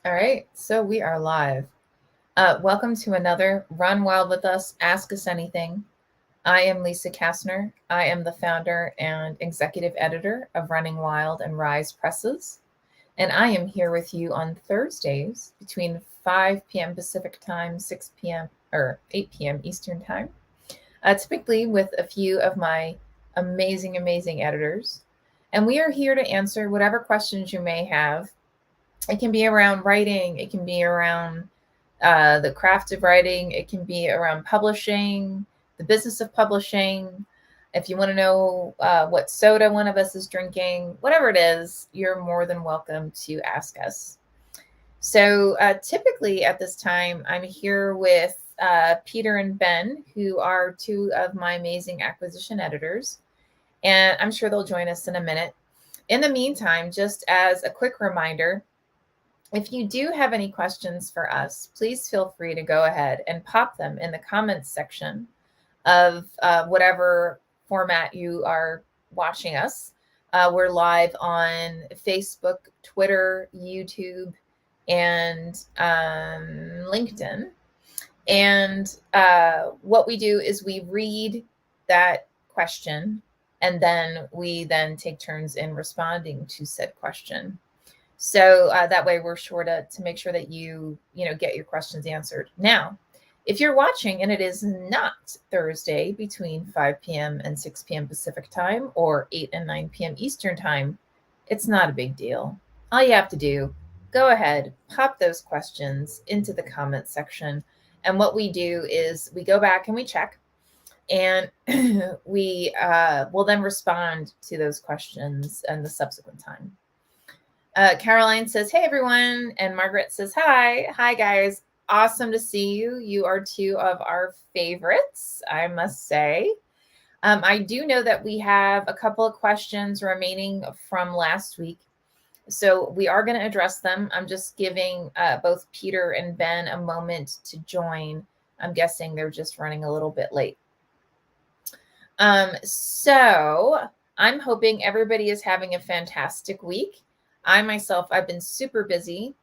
All right, so we are live. Welcome to another Run Wild with Us, Ask Us Anything. I am Lisa Kastner. I am the founder and executive editor of Running Wild and RIZE Presses. And I am here with you on Thursdays between 5 p.m. Pacific time, 6 p.m. or 8 p.m. Eastern time, typically with a few of my amazing editors. And we are here to answer whatever questions you may have. It can be around writing, it can be around the craft of writing, it can be around publishing, the business of publishing. If you want to know what soda one of us is drinking, whatever it is, you're more than welcome to ask us. So typically at this time, I'm here with Peter and Ben, who are two of my amazing acquisition editors. And I'm sure they'll join us in a minute. In the meantime, just as a quick reminder, if you do have any questions for us, please feel free to go ahead and pop them in the comments section of whatever format you are watching us. We're live on Facebook, Twitter, YouTube, and LinkedIn. And what we do is we read that question, and then we take turns in responding to said question. So that way we're sure to make sure that you get your questions answered. Now, if you're watching and it is not Thursday between 5 p.m. and 6 p.m. Pacific time or 8 and 9 p.m. Eastern time, it's not a big deal. All you have to do, go ahead, pop those questions into the comments section. And what we do is we go back and we check, and we will then respond to those questions in the subsequent time. Caroline says, hey, everyone. And Margaret says, hi. Hi, guys. Awesome to see you. You are two of our favorites, I must say. I do know that we have a couple of questions remaining from last week, so we are going to address them. I'm just giving both Peter and Ben a moment to join. I'm guessing they're just running a little bit late. So I'm hoping everybody is having a fantastic week. I myself, I've been super busy.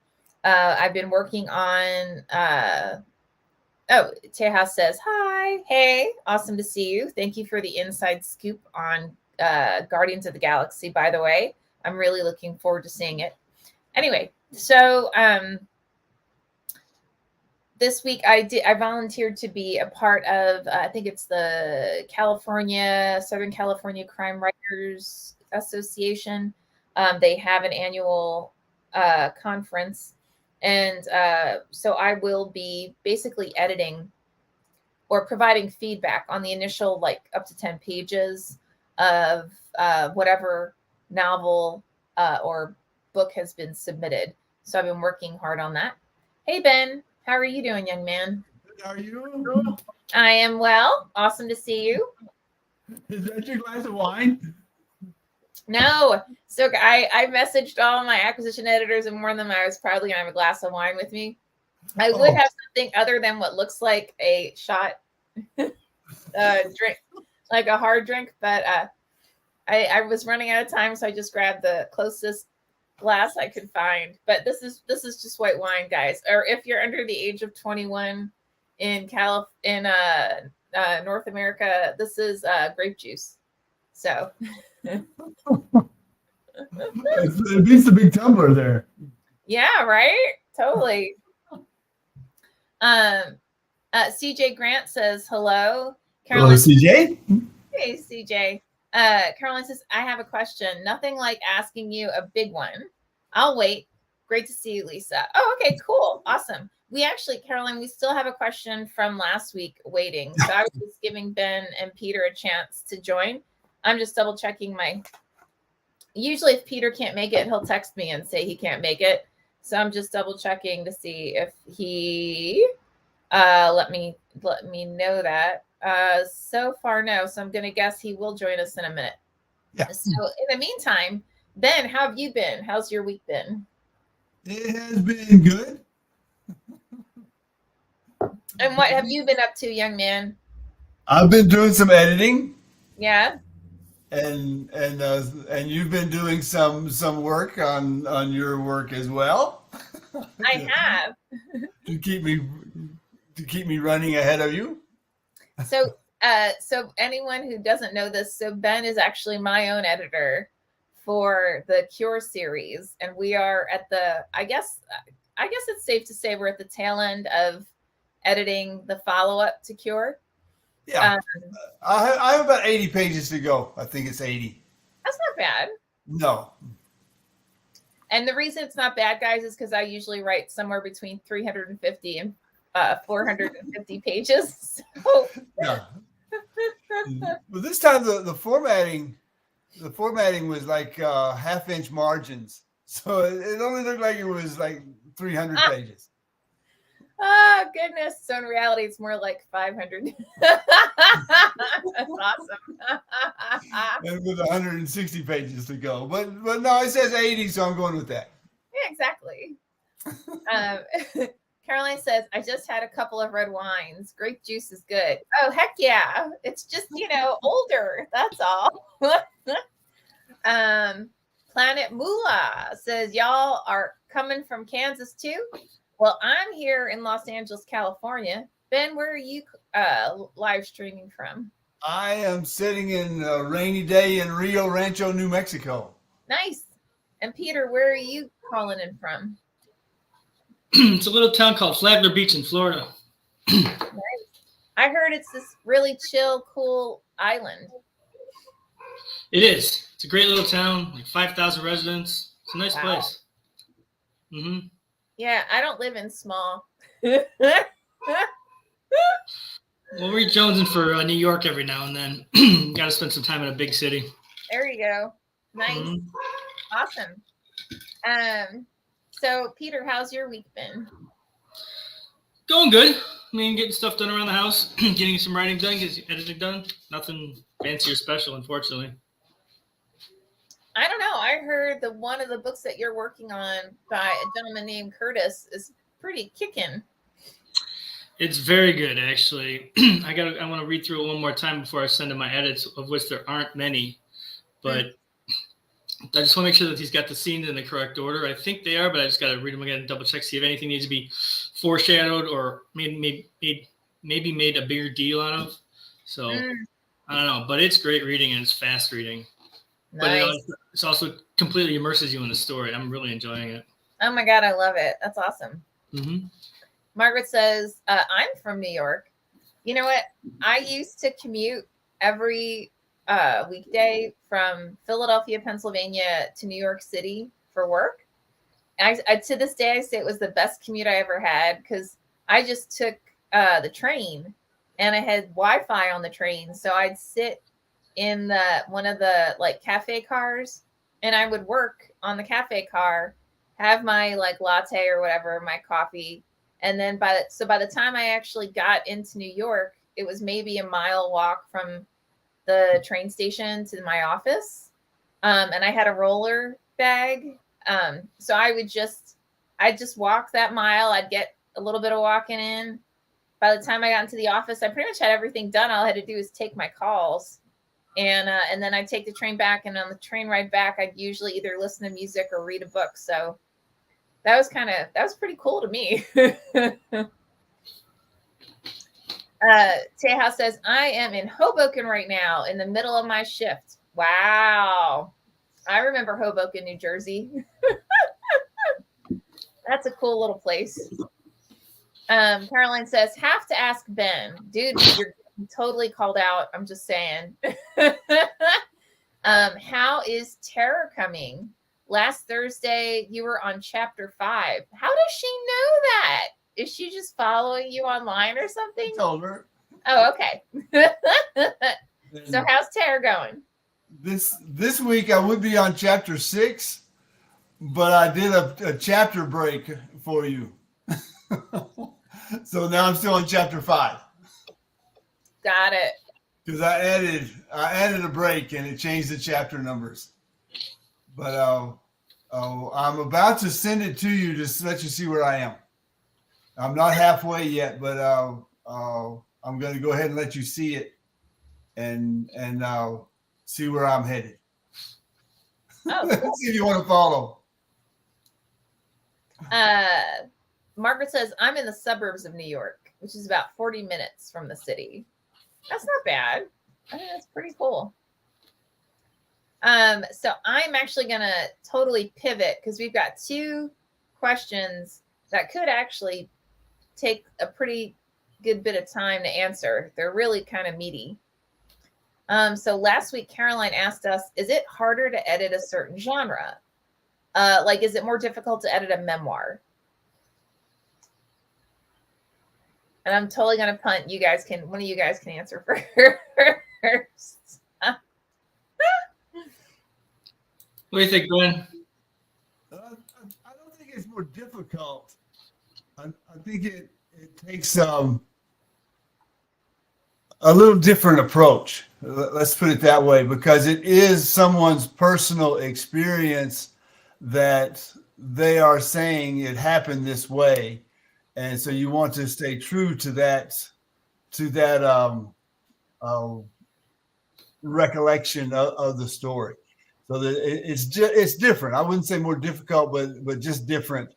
I've been working on, Tejas says, hi, hey, awesome to see you. Thank you for the inside scoop on Guardians of the Galaxy, by the way. I'm really looking forward to seeing it. Anyway, so this week I volunteered to be a part of, I think it's the Southern California Crime Writers Association. They have an annual conference. And so I will be basically editing or providing feedback on the initial, like up to 10 pages of whatever novel or book has been submitted. So I've been working hard on that. Hey, Ben, how are you doing, young man? How are you? I am well. Awesome to see you. Is that your glass of wine? No. So I messaged all my acquisition editors and warned them I was probably going to have a glass of wine with me. I would have something other than what looks like a shot drink, like a hard drink, but I was running out of time, so I just grabbed the closest glass I could find. But this is just white wine, guys. Or if you're under the age of 21 in North America, this is grape juice. So it beats the big tumbler there. Yeah, right? Totally. CJ Grant says hello. Caroline, hello, CJ. Hey, CJ. Caroline says, I have a question. Nothing like asking you a big one. I'll wait. Great to see you, Lisa. Oh, okay, cool. Awesome. We actually, Caroline, we still have a question from last week waiting. So I was just giving Ben and Peter a chance to join. I'm just double checking usually if Peter can't make it, he'll text me and say he can't make it. So I'm just double checking to see if he let me know that. So far, no. So I'm going to guess he will join us in a minute. Yeah. So in the meantime, Ben, how have you been? How's your week been? It has been good. And what have you been up to, young man? I've been doing some editing. Yeah. And you've been doing some work on your work as well. I have. to keep me running ahead of you. So, so anyone who doesn't know this, so Ben is actually my own editor for the Cure series, and we are at the. I guess it's safe to say we're at the tail end of editing the follow-up to Cure. Yeah, I have about 80 pages to go. I think it's 80. That's not bad. No. And the reason it's not bad, guys, is because I usually write somewhere between 350 and 450 pages. So. Yeah. Well, this time the formatting was like half-inch margins, so it only looked like it was like 300 pages. Oh, goodness. So in reality, it's more like 500. That's awesome. And with 160 pages to go. But no, it says 80, so I'm going with that. Yeah, exactly. Caroline says, I just had a couple of red wines. Grape juice is good. Oh, heck yeah. It's just, older. That's all. Planet Moolah says, y'all are coming from Kansas too? Well, I'm here in Los Angeles, California. Ben, where are you live streaming from? I am sitting in a rainy day in Rio Rancho, New Mexico. Nice. And Peter, where are you calling in from? It's a little town called Flagler Beach in Florida. Nice. I heard it's this really chill, cool island. It is. It's a great little town, like 5,000 residents. It's a nice place. Mm-hmm. Yeah, I don't live in small. Well, we're jonesing for New York every now and then. Got to spend some time in a big city. There you go. Nice. Mm-hmm. Awesome. So, Peter, how's your week been? Going good. I mean, getting stuff done around the house, getting some writing done, getting editing done. Nothing fancy or special, unfortunately. I don't know. I heard one of the books that you're working on by a gentleman named Curtis is pretty kicking. It's very good, actually. I want to read through it one more time before I send in my edits, of which there aren't many. But I just want to make sure that he's got the scenes in the correct order. I think they are, but I just got to read them again and double check, see if anything needs to be foreshadowed or maybe made a bigger deal out of. So I don't know, but it's great reading and it's fast reading. Nice. But it's also completely immerses you in the story. I'm really enjoying it. Oh my God, I love it. That's awesome. Mm-hmm. Margaret says, I'm from New York. You know what? I used to commute every weekday from Philadelphia, Pennsylvania to New York City for work. I to this day, I say it was the best commute I ever had because I just took the train and I had Wi-Fi on the train. So I'd sit in one of the like cafe cars and I would work on the cafe car, have my like latte or whatever, my coffee. And then by the time I actually got into New York, it was maybe a mile walk from the train station to my office. And I had a roller bag. So I'd just walk that mile. I'd get a little bit of walking in. By the time I got into the office, I pretty much had everything done. All I had to do was take my calls. And then I'd take the train back, and on the train ride back, I'd usually either listen to music or read a book. So that was pretty cool to me. Teja says, I am in Hoboken right now in the middle of my shift. Wow. I remember Hoboken, New Jersey. That's a cool little place. Caroline says, have to ask Ben. Dude, you're totally called out. I'm just saying. How is Tara coming? Last Thursday, you were on chapter 5. How does she know that? Is she just following you online or something? I told her. Oh, okay. So how's Tara going? This week I would be on chapter 6, but I did a chapter break for you. So now I'm still on chapter 5. Got it. Because I added a break and it changed the chapter numbers. But I'm about to send it to you to let you see where I am. I'm not halfway yet, but I'm going to go ahead and let you see it and see where I'm headed. Oh, cool. See if you want to follow. Margaret says, I'm in the suburbs of New York, which is about 40 minutes from the city. That's not bad. I think that's pretty cool. So I'm actually going to totally pivot because we've got two questions that could actually take a pretty good bit of time to answer. They're really kind of meaty. So last week, Caroline asked us, is it harder to edit a certain genre? Like, is it more difficult to edit a memoir? And I'm totally going to punt. One of you guys can answer first. What do you think, Glenn? I don't think it's more difficult. I think it takes a little different approach. Let's put it that way, because it is someone's personal experience that they are saying it happened this way, and so you want to stay true to that recollection of the story. So that it's different. I wouldn't say more difficult, but just different,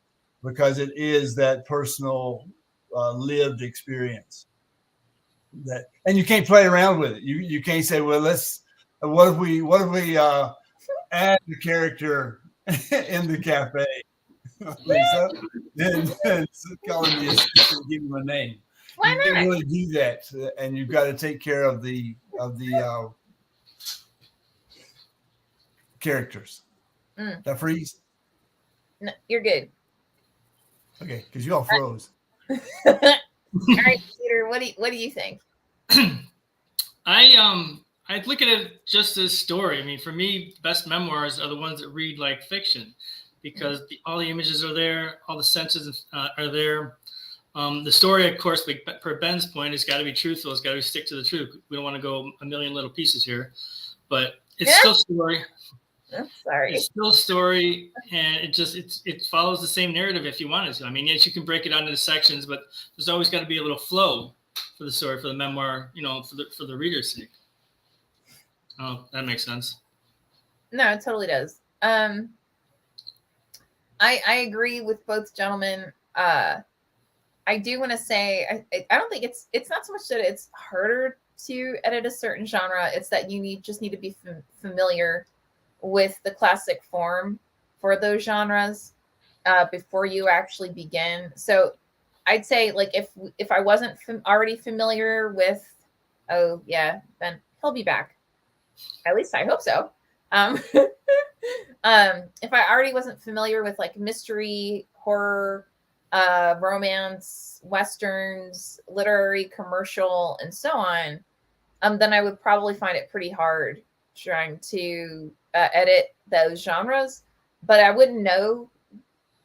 because it is that personal lived experience. And you can't play around with it. You can't say, well, what if we add the character in the cafe, Lisa, and calling the assistant, give him a name. Why You can't not? really do that, and you've got to take care of the characters. That freeze? No, you're good. Okay, because you all froze. All right, Peter, what do you think? I look at it just as story. I mean, for me, best memoirs are the ones that read like fiction, because all the images are there, all the senses are there. The story, of course, per Ben's point, has got to be truthful. It's got to stick to the truth. We don't want to go a million little pieces here, but it's still story. Sorry. It's still story, and it follows the same narrative if you wanted to. I mean, yes, you can break it down into sections, but there's always got to be a little flow for the story, for the memoir, for the reader's sake. Oh, that makes sense. No, it totally does. I agree with both gentlemen. I do want to say I don't think it's not so much that it's harder to edit a certain genre. It's that you just need to be familiar with the classic form for those genres before you actually begin. So I'd say, like, if I wasn't already familiar with, oh yeah, Ben, he'll be back. At least I hope so. If I already wasn't familiar with like mystery, horror, romance, westerns, literary, commercial, and so on, then I would probably find it pretty hard trying to edit those genres. But I wouldn't know.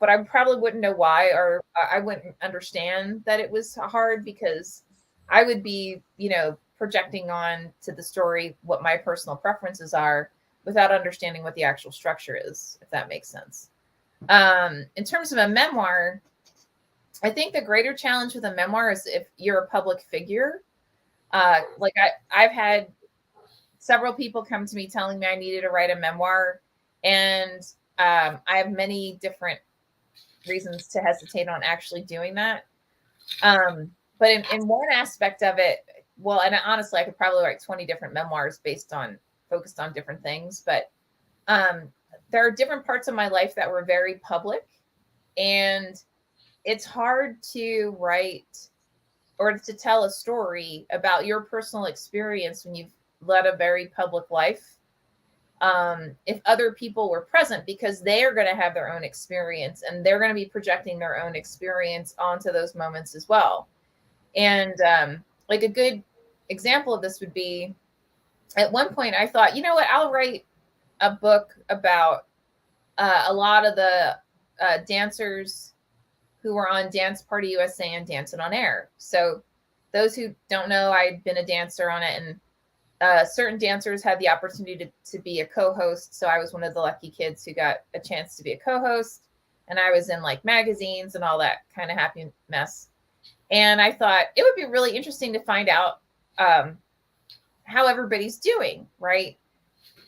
But I probably wouldn't know why, or I wouldn't understand that it was hard, because I would be, projecting on to the story what my personal preferences are without understanding what the actual structure is, if that makes sense. In terms of a memoir, I think the greater challenge with a memoir is if you're a public figure. Like I've had several people come to me telling me I needed to write a memoir, and I have many different reasons to hesitate on actually doing that. But in one aspect of it, well, and honestly, I could probably write 20 different memoirs focused on different things. But there are different parts of my life that were very public, and it's hard to write or to tell a story about your personal experience when you've led a very public life. If other people were present, because they are going to have their own experience and they're going to be projecting their own experience onto those moments as well. And like a good example of this would be, at one point I thought, you know what, I'll write a book about a lot of the dancers who were on Dance Party USA and Dancing on Air. So those who don't know, I'd been a dancer on it, and certain dancers had the opportunity to be a co-host. So I was one of the lucky kids who got a chance to be a co-host, and I was in like magazines and all that kind of happy mess. And I thought it would be really interesting to find out how everybody's doing, right?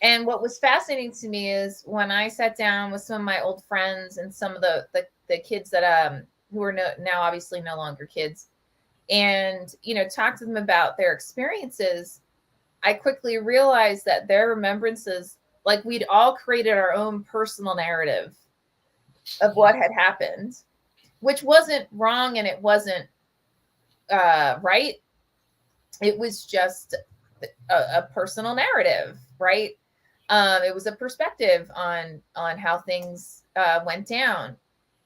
And what was fascinating to me is when I sat down with some of my old friends and some of the kids that who are now obviously no longer kids, and talked to them about their experiences, I quickly realized that their remembrances, like we'd all created our own personal narrative of what had happened, which wasn't wrong and it wasn't right. It was just a personal narrative, right? It was a perspective on how things went down,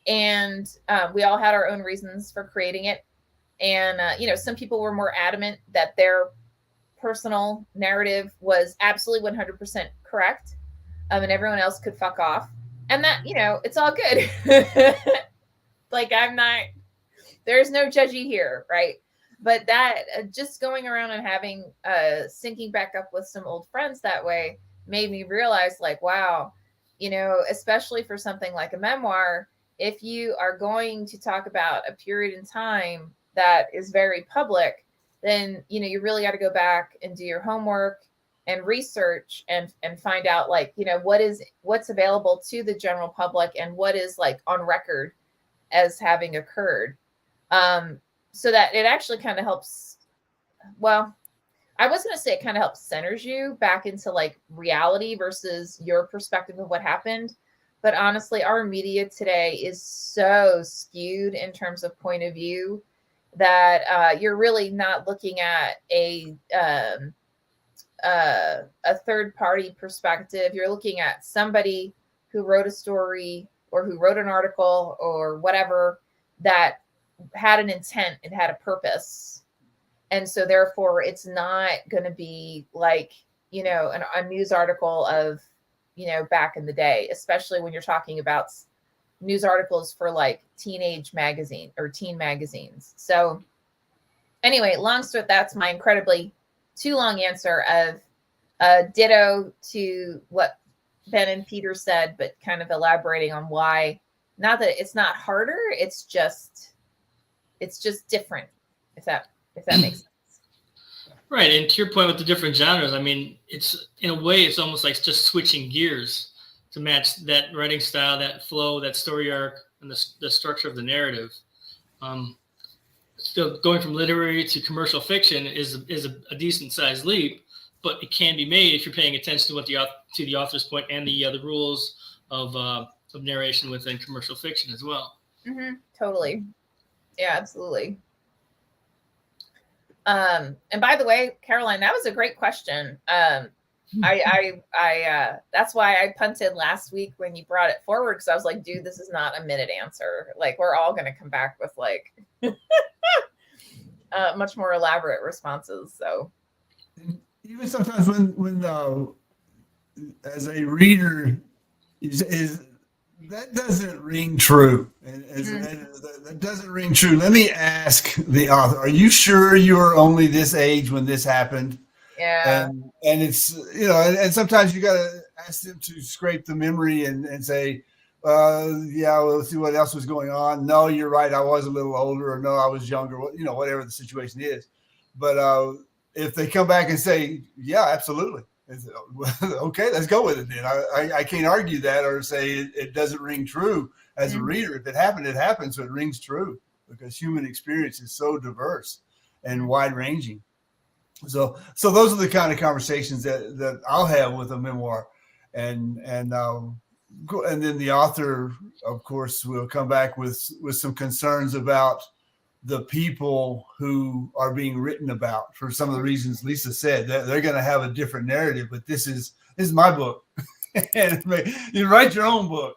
and we all had our own reasons for creating it. And some people were more adamant that their personal narrative was absolutely 100% correct, and everyone else could fuck off. And that it's all good. Like there's no judgy here, right? But that just going around and having syncing back up with some old friends that way made me realize, like, wow, especially for something like a memoir, if you are going to talk about a period in time that is very public, then you really got to go back and do your homework and research and find out, like, what's available to the general public and what is like on record as having occurred. So that it actually kind of helps. Well, I was going to say it kind of helps centers you back into like reality versus your perspective of what happened. But honestly, our media today is so skewed in terms of point of view that you're really not looking at a third party perspective. You're looking at somebody who wrote a story or who wrote an article or whatever that had an intent, it had a purpose. And so therefore it's not going to be like, a news article of, back in the day, especially when you're talking about news articles for like teenage magazine or teen magazines. So anyway, long story, that's my incredibly too long answer of ditto to what Ben and Peter said, but kind of elaborating on why, not that it's not harder, it's just different, if that makes sense. Right. And to your point with the different genres, I mean, it's in a way, it's almost like just switching gears to match that writing style, that flow, that story arc, and the structure of the narrative. Still going from literary to commercial fiction is a decent sized leap, but it can be made if you're paying attention to what the author's point and the rules of narration within commercial fiction as well. Mm-hmm. Totally. Yeah, absolutely. And by the way, Caroline, that was a great question. I that's why I punted last week when you brought it forward, because I was like, dude, this is not a minute answer. Like, we're all going to come back with like much more elaborate responses. So even sometimes when as a reader is that doesn't ring true. And that doesn't ring true. Let me ask the author, are you sure you were only this age when this happened? Yeah. And it's, and sometimes you got to ask them to scrape the memory and say, yeah, well, let's see what else was going on. No, you're right. I was a little older, or no, I was younger, whatever the situation is. But if they come back and say, yeah, absolutely. Okay, let's go with it then. I can't argue that or say it doesn't ring true as a reader. If it happened, it happened. So it rings true because human experience is so diverse and wide ranging. So those are the kind of conversations that I'll have with a memoir, and then the author, of course, will come back with some concerns about the people who are being written about for some of the reasons Lisa said. They're going to have a different narrative, but this is my book, and you write your own book,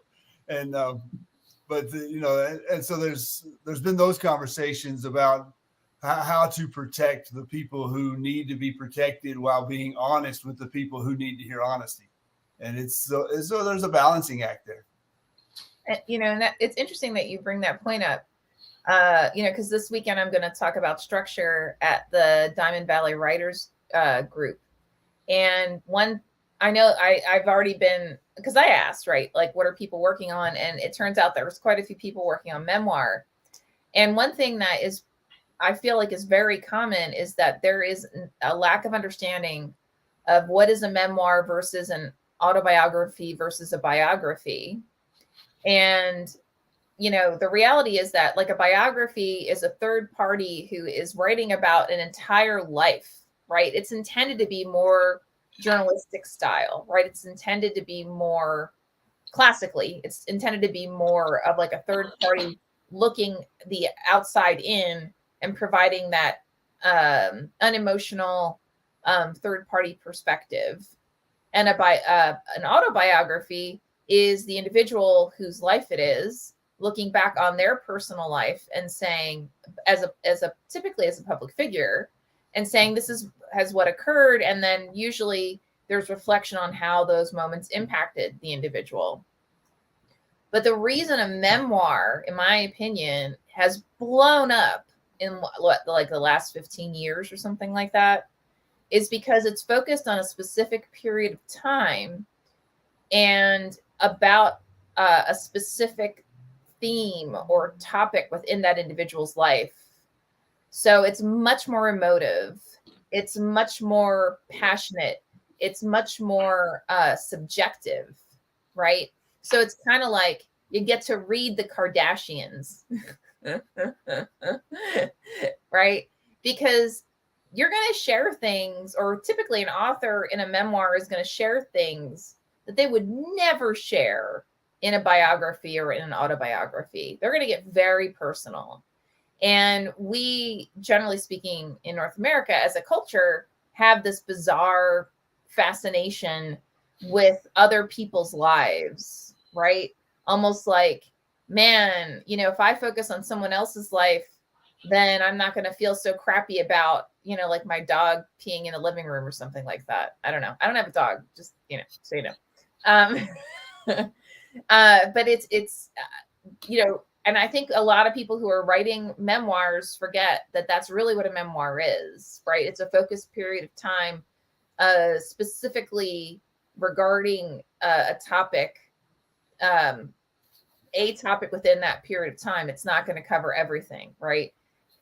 and and so there's been those conversations about how to protect the people who need to be protected while being honest with the people who need to hear honesty, and so there's a balancing act there. And that it's interesting that you bring that point up. Because this weekend I'm going to talk about structure at the Diamond Valley Writers group. And I know I've already been, because I asked, right, like, what are people working on? And it turns out there was quite a few people working on memoir. And one thing that I feel like is very common is that there is a lack of understanding of what is a memoir versus an autobiography versus a biography. And, you know, the reality is that like a biography is a third party who is writing about an entire life, right? It's intended to be more journalistic style, right? It's intended to be more classically, it's intended to be more of like a third party looking the outside in and providing that unemotional third party perspective. And an autobiography is the individual whose life it is looking back on their personal life and saying, as a typically as a public figure, and saying this has what occurred, and then usually there's reflection on how those moments impacted the individual. But the reason a memoir, in my opinion, has blown up in like the last 15 years or something like that is because it's focused on a specific period of time and about a specific theme or topic within that individual's life. So it's much more emotive. It's much more passionate. It's much more subjective, right? So it's kind of like you get to read the Kardashians, right? Because you're going to share things, or typically an author in a memoir is going to share things that they would never share in a biography or in an autobiography. They're going to get very personal. And we, generally speaking, in North America as a culture, have this bizarre fascination with other people's lives, right? Almost like, man, you know, if I focus on someone else's life, then I'm not going to feel so crappy about, you know, like my dog peeing in the living room or something like that. I don't know. I don't have a dog, just, you know, so you know. But it's you know, and I think a lot of people who are writing memoirs forget that that's really what a memoir is, right? It's a focused period of time, specifically regarding a topic within that period of time. It's not going to cover everything, right?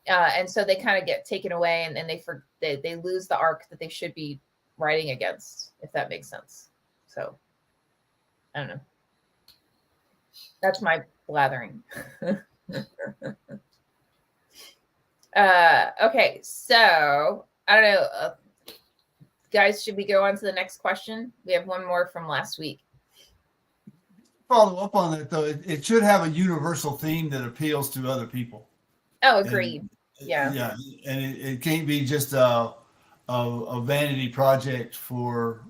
And so they kind of get taken away, and then they lose the arc that they should be writing against, if that makes sense. So I don't know. That's my blathering. Okay, so I don't know, guys, should we go on to the next question? We have one more from last week. Follow up on that though. It should have a universal theme that appeals to other people. Oh, agreed. Yeah, and it can't be just a vanity project for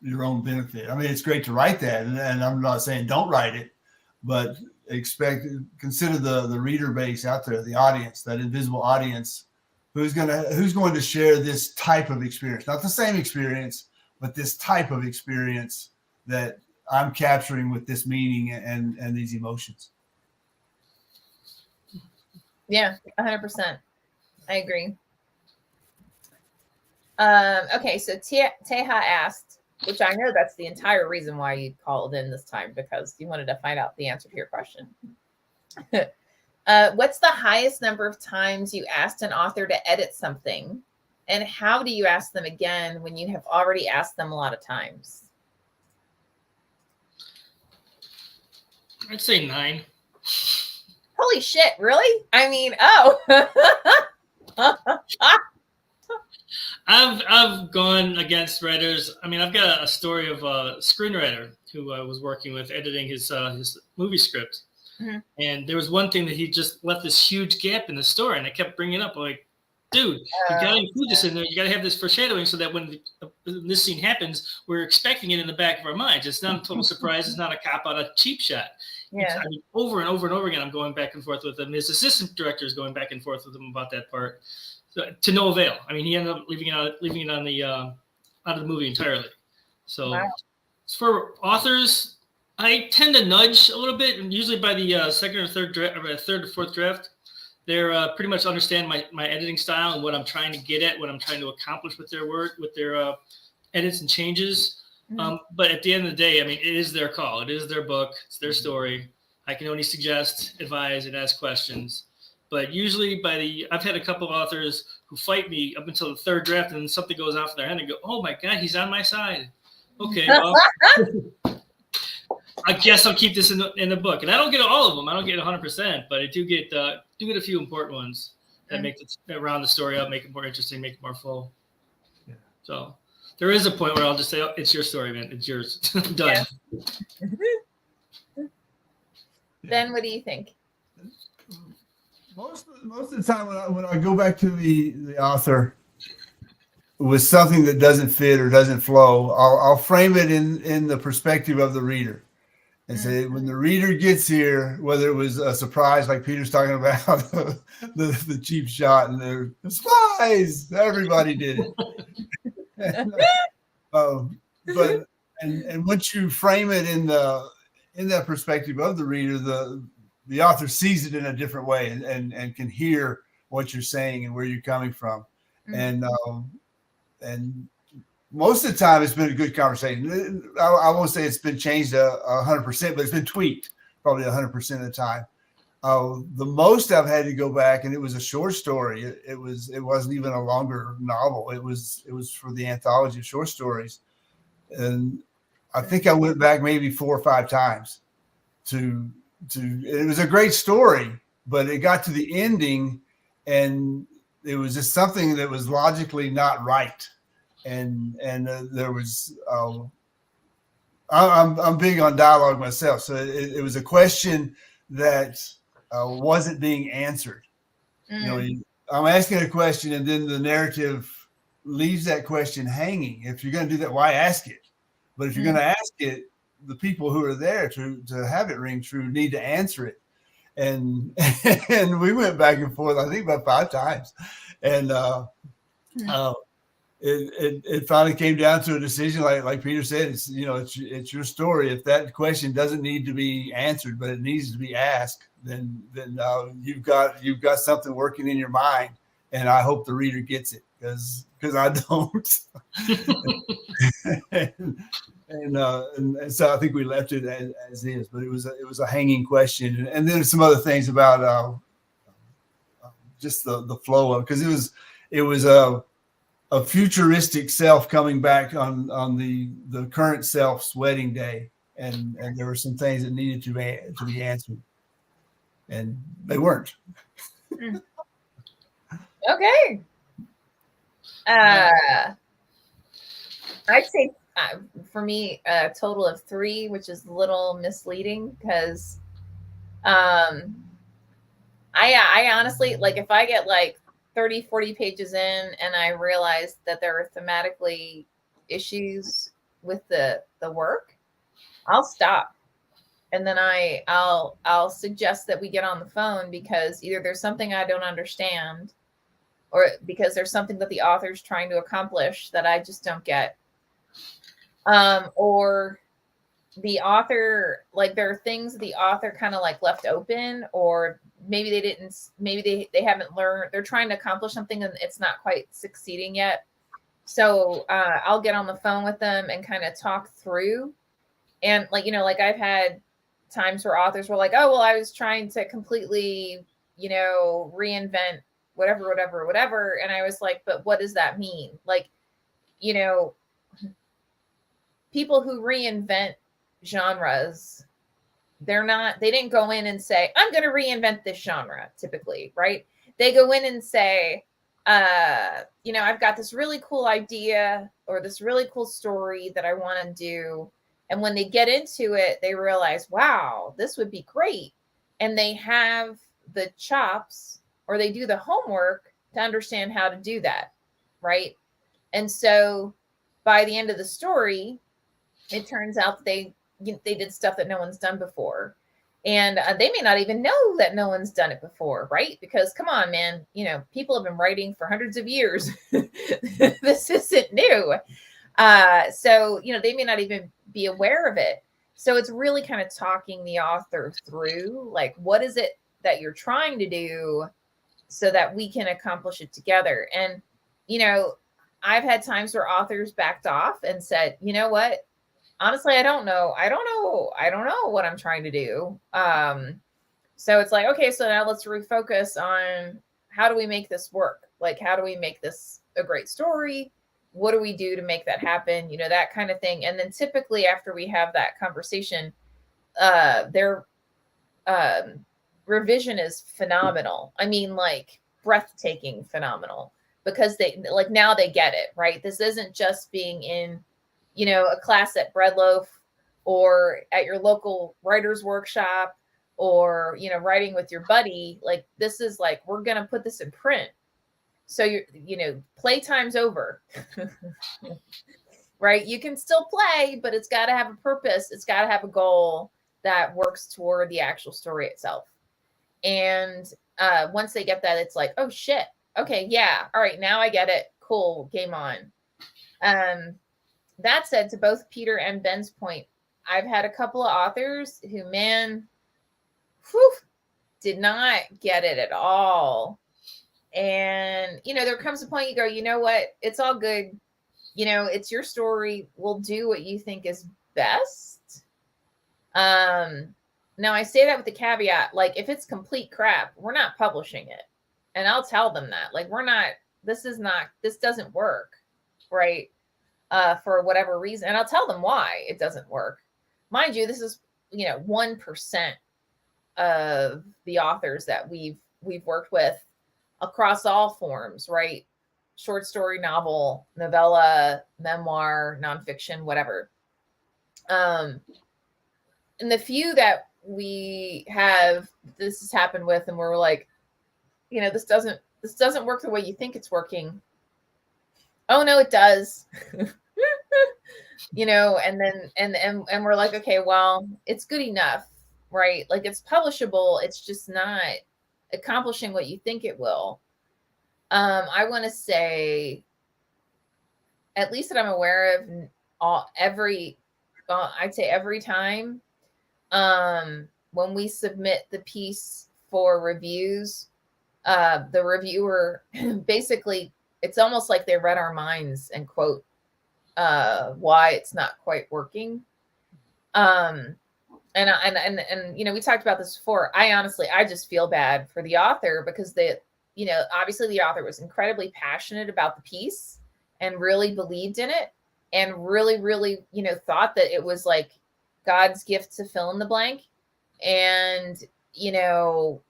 your own benefit. I mean, it's great to write that, and I'm not saying don't write it, but consider the reader base out there, the audience, that invisible audience, who's going to share this type of experience, not the same experience, but this type of experience that I'm capturing with this meaning and these emotions. Yeah, 100%. I agree. Okay, so Teha asked, which I know that's the entire reason why you called in this time, because you wanted to find out the answer to your question. What's the highest number of times you asked an author to edit something? And how do you ask them again when you have already asked them a lot of times? I'd say 9. Holy shit, really? I mean, oh. I've gone against writers. I mean, I've got a story of a screenwriter who I was working with editing his movie script. Mm-hmm. And there was one thing that he just left this huge gap in the story, and I kept bringing it up. I'm like, dude, you got to include this in there. You got to have this foreshadowing so that when this scene happens, we're expecting it in the back of our minds. It's not a total surprise. It's not a cop-out, a cheap shot. Yeah. I mean, over and over and over again, I'm going back and forth with him. His assistant director is going back and forth with him about that part, so, to no avail. I mean, he ended up leaving it on the out of the movie entirely. So, wow. For authors, I tend to nudge a little bit, and usually by the second or third or fourth draft, they're pretty much understand my editing style and what I'm trying to get at, what I'm trying to accomplish with their work, with their edits and changes. Mm-hmm. But at the end of the day, I mean, it is their call. It is their book. It's their story. I can only suggest, advise, and ask questions. But usually I've had a couple of authors who fight me up until the third draft, and then something goes off in their head and go, oh my God, he's on my side. Okay, well, I guess I'll keep this in the book. And I don't get all of them. I don't get 100%, but I do get a few important ones that make that round the story up, make it more interesting, make it more full. Yeah. So there is a point where I'll just say, oh, it's your story, man. It's yours. Done. Yeah. Ben, what do you think? Most of the time when I go back to the author with something that doesn't fit or doesn't flow, I'll frame it in the perspective of the reader. And say, when the reader gets here, whether it was a surprise, like Peter's talking about, the cheap shot and the spies, everybody did it. But once you frame it in that perspective of the reader, the author sees it in a different way and can hear what you're saying and where you're coming from. And most of the time, it's been a good conversation. I won't say it's been changed 100%, but it's been tweaked probably 100% of the time. The most I've had to go back, and it was a short story. It wasn't even a longer novel. It was for the anthology of short stories, and I think I went back maybe 4 or 5 times to. It was a great story, but it got to the ending, and it was just something that was logically not right. And there was I'm big on dialogue myself, so it was a question that wasn't being answered. I'm asking a question, and then the narrative leaves that question hanging. If you're going to do that, why ask it? But if you're going to ask it, the people who are there to have it ring true need to answer it. And we went back and forth, I think about 5 times, and It finally came down to a decision, like Peter said. It's it's your story. If that question doesn't need to be answered, but it needs to be asked, then you've got something working in your mind, and I hope the reader gets it because I don't. and so I think we left it as is, but it was a hanging question, and then some other things about just the flow of, because it was a futuristic self coming back on the current self's wedding day, and there were some things that needed to be answered, and they weren't. Okay. I'd say for me a total of 3, which is a little misleading because I honestly, like, if I get like 30, 40 pages in and I realize that there are thematically issues with the work, I'll stop. And then I'll suggest that we get on the phone, because either there's something I don't understand, or because there's something that the author's trying to accomplish that I just don't get. Or the author, like, there are things the author kind of like left open, or maybe they haven't learned, they're trying to accomplish something and it's not quite succeeding yet. So I'll get on the phone with them and kind of talk through. And like I've had times where authors were like, oh, well, I was trying to completely, reinvent whatever. And I was like, but what does that mean? Like, people who reinvent genres, they didn't go in and say, I'm going to reinvent this genre, typically, right? They go in and say, I've got this really cool idea or this really cool story that I want to do. And when they get into it, they realize, wow, this would be great. And they have the chops, or they do the homework to understand how to do that, right? And so by the end of the story, it turns out that they did stuff that no one's done before. And they may not even know that no one's done it before, right? Because come on, man, people have been writing for hundreds of years. This isn't new. So, they may not even be aware of it. So it's really kind of talking the author through, like, what is it that you're trying to do so that we can accomplish it together. And, I've had times where authors backed off and said, you know what? Honestly, I don't know what I'm trying to do. So it's like, okay, so now let's refocus on how do we make this work? Like, how do we make this a great story? What do we do to make that happen? You know, that kind of thing. And then typically after we have that conversation, their revision is phenomenal. I mean, like breathtaking phenomenal, because they like, now they get it, right? This isn't just being in, you know, a class at Breadloaf or at your local writer's workshop, or, you know, writing with your buddy. Like, this is like, we're going to put this in print. So you know, playtime's over. Right? You can still play, but it's got to have a purpose. It's got to have a goal that works toward the actual story itself. And once they get that, it's like, oh shit. Okay, yeah. All right, now I get it. Cool. Game on. That said, to both Peter and Ben's point, I've had a couple of authors who, man, did not get it at all. And, you know, there comes a point you go, you know what? It's all good. You know, it's your story. We'll do what you think is best. Now I say that with the caveat, like, if it's complete crap, we're not publishing it. And I'll tell them that, like, this doesn't work. Right. For whatever reason. And I'll tell them why it doesn't work. Mind you, this is, you know, 1% of the authors that we've worked with across all forms, right? Short story, novel, novella, memoir, nonfiction, whatever. And the few that we have, this has happened with, and we're like, you know, this doesn't work the way you think it's working. Oh no, it does. You know, and then and we're like, okay, well, it's good enough, right? Like, it's publishable. It's just not accomplishing what you think it will. I want to say, at least that I'm aware of, I'd say every time when we submit the piece for reviews, the reviewer basically, it's almost like they read our minds and quote why it's not quite working. And you know, we talked about this before. I just feel bad for the author, because you know, obviously the author was incredibly passionate about the piece and really believed in it, and really, really, you know, thought that it was like God's gift to fill in the blank. And, you know,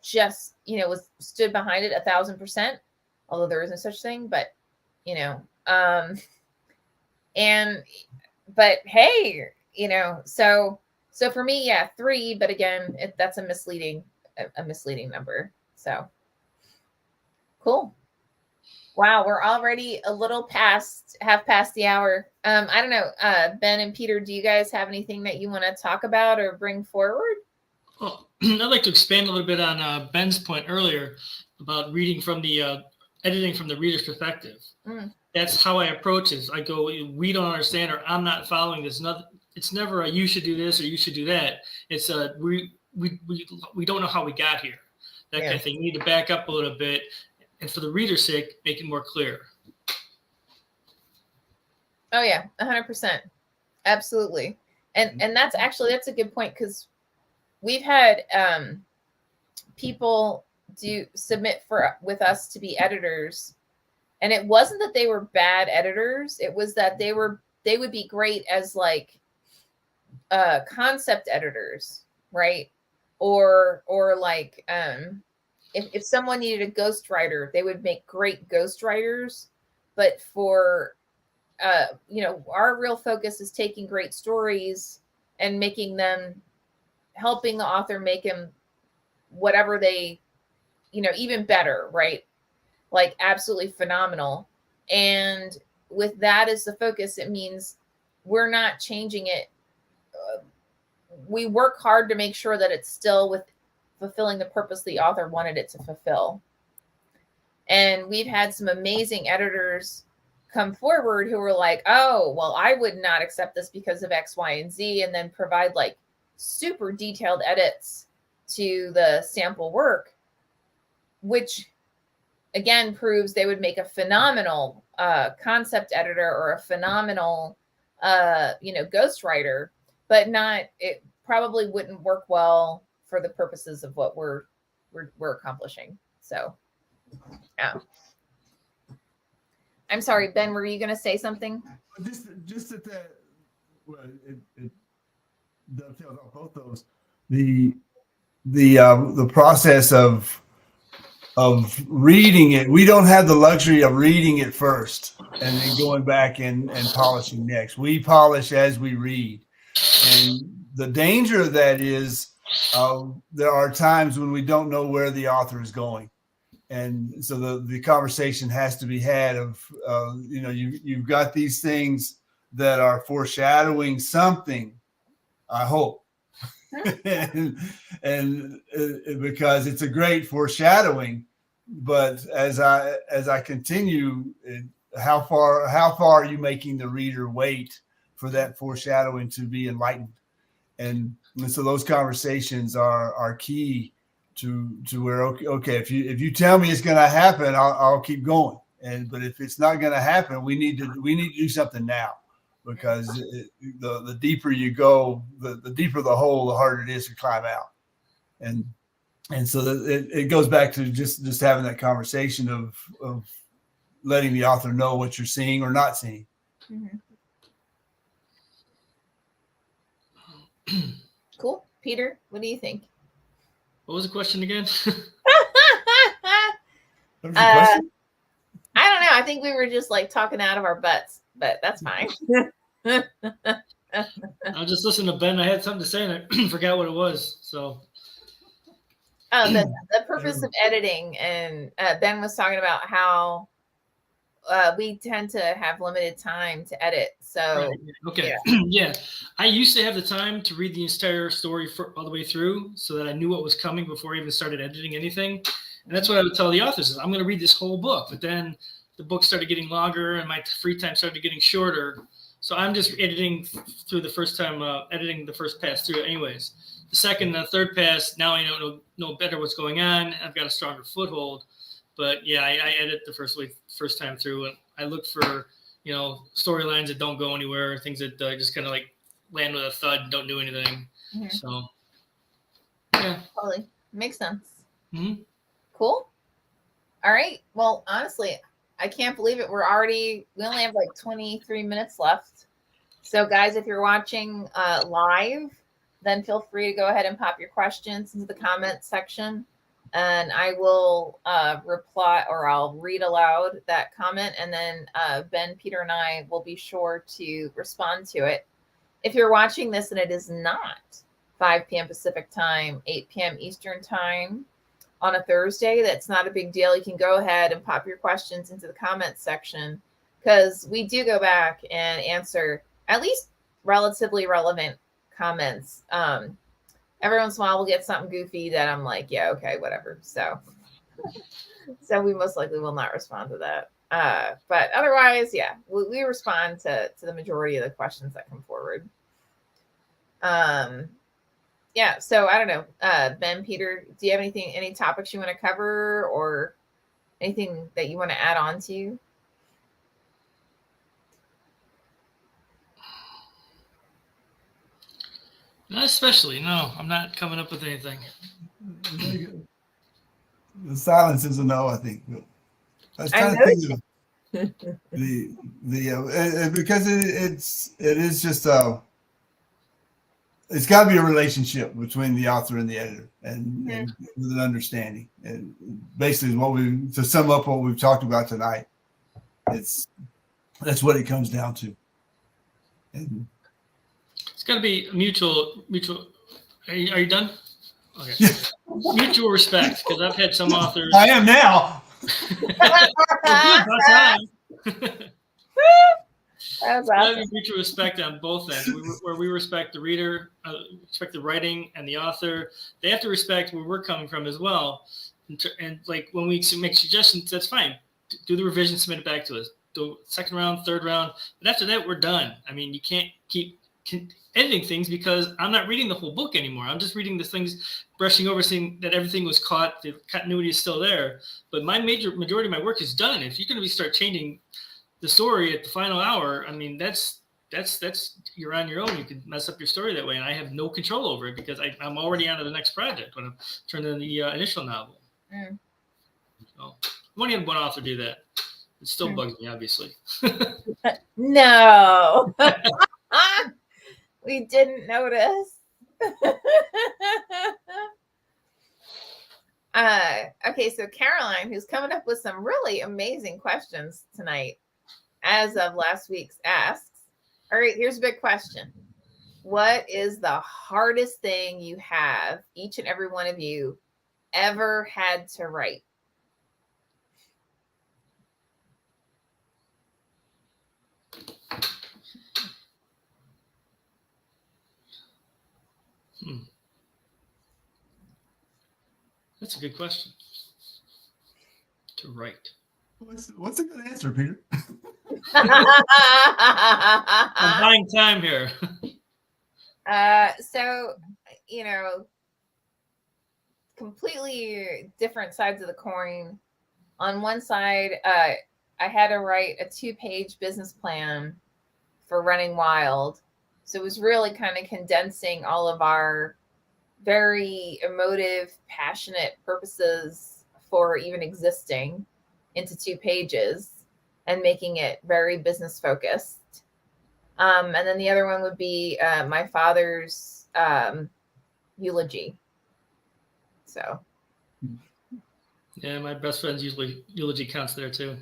just, you know, stood behind it 1,000%, although there isn't such thing, but, you know, but hey, you know, so for me, yeah, 3, but again, that's a misleading number. So cool. Wow, we're already a little half past the hour. I don't know, Ben and Peter, do you guys have anything that you want to talk about or bring forward? Well, I'd like to expand a little bit on Ben's point earlier about reading from the editing from the reader's perspective. That's how I approach it. I go, we don't understand, or I'm not following this. It's never a you should do this or you should do that. It's a we don't know how we got here. That kind of thing. You need to back up a little bit, and for the reader's sake, make it more clear. Oh yeah, 100%, absolutely. And that's a good point, because we've had people submit with us to be editors, and it wasn't that they were bad editors. It was that they would be great as like concept editors, right? Or like if someone needed a ghostwriter, they would make great ghostwriters. But for you know, our real focus is taking great stories and making them, helping the author make them whatever they, you know, even better, right? Like absolutely phenomenal. And with that as the focus, it means we're not changing it. We work hard to make sure that it's still with fulfilling the purpose the author wanted it to fulfill. And we've had some amazing editors come forward who were like, oh, well, I would not accept this because of X, Y, and Z, and then provide like super detailed edits to the sample work, which again proves they would make a phenomenal concept editor or a phenomenal you know, ghostwriter, but it probably wouldn't work well for the purposes of what we're accomplishing. So Oh. I'm sorry, Ben, were you going to say something? Just that well, it dovetails off both those. The process of reading it, we don't have the luxury of reading it first and then going back and polishing next. We polish as we read. And the danger of that is there are times when we don't know where the author is going. And so the conversation has to be had of, you've got these things that are foreshadowing something, I hope. and because it's a great foreshadowing, but as I continue, how far are you making the reader wait for that foreshadowing to be enlightened? And so those conversations are key to where, okay, if you tell me it's going to happen, I'll keep going. But if it's not going to happen, we need to do something now, because the deeper you go, the deeper the hole, the harder it is to climb out. And so it goes back to just having that conversation of letting the author know what you're seeing or not seeing. Mm-hmm. Cool. Peter, what do you think? What was the question again? I don't know. I think we were just like talking out of our butts, but that's fine. I was just listening to Ben. I had something to say and I forgot what it was. So, the purpose of editing, and Ben was talking about how we tend to have limited time to edit. So, right. Okay, yeah. I used to have the time to read the entire story all the way through, so that I knew what was coming before I even started editing anything. And that's what I would tell the authors: is I'm going to read this whole book. But then the book started getting longer, and my free time started getting shorter. So I'm just editing through the first time, editing the first pass through, anyways. The second and the third pass, now I know better what's going on. I've got a stronger foothold. But yeah, I edit the first time through, and I look for storylines that don't go anywhere, things that just kind of like land with a thud and don't do anything. Mm-hmm. So yeah, totally makes sense. Mm-hmm. Cool. All right. Well, honestly, I can't believe it. We only have like 23 minutes left. So guys, if you're watching live, then feel free to go ahead and pop your questions into the comment section, and I will reply, or I'll read aloud that comment, and then Ben, Peter, and I will be sure to respond to it. If you're watching this and it is not 5 p.m. Pacific time, 8 p.m. Eastern time on a Thursday, that's not a big deal. You can go ahead and pop your questions into the comments section, because we do go back and answer at least relatively relevant comments. Every once in a while we'll get something goofy that I'm like, yeah, okay, whatever. So we most likely will not respond to that. But otherwise, yeah, we respond to the majority of the questions that come forward. Yeah, so I don't know, Ben, Peter, do you have any topics you want to cover, or anything that you want to add on to? Not especially. No, I'm not coming up with anything. The silence is a no, I think. I was trying to think of because it is just it's got to be a relationship between the author and the editor, and with an understanding. And basically, to sum up what we've talked about tonight, that's what it comes down to. And it's got to be mutual. Are you done? Okay. Mutual respect, because I've had some authors. I am now. That's awesome. Mutual respect on both ends, where we respect the reader, respect the writing and the author. They have to respect where we're coming from as well. And like when we make suggestions, that's fine. Do the revision, submit it back to us. Do second round, third round. But after that, we're done. I mean, you can't keep editing things, because I'm not reading the whole book anymore. I'm just reading the things, brushing over, seeing that everything was caught, the continuity is still there. But my majority of my work is done. If you're going to start changing the story at the final hour, I mean, that's you're on your own. You can mess up your story that way, and I have no control over it, because I'm already on to the next project when I'm turning in the initial novel. So only had one author do that. It still bugs me, obviously. No, we didn't notice. Okay, so Caroline, who's coming up with some really amazing questions tonight, as of last week's asks. All right, here's a big question. What is the hardest thing you have, each and every one of you, ever had to write? That's a good question. To write. What's a good answer, Peter? I'm buying time here. So, completely different sides of the coin. On one side, I had to write a 2-page business plan for Running Wild. So it was really kind of condensing all of our very emotive, passionate purposes for even existing into 2 pages and making it very business focused. And then the other one would be my father's eulogy. So. Yeah, my best friend's eulogy counts there too.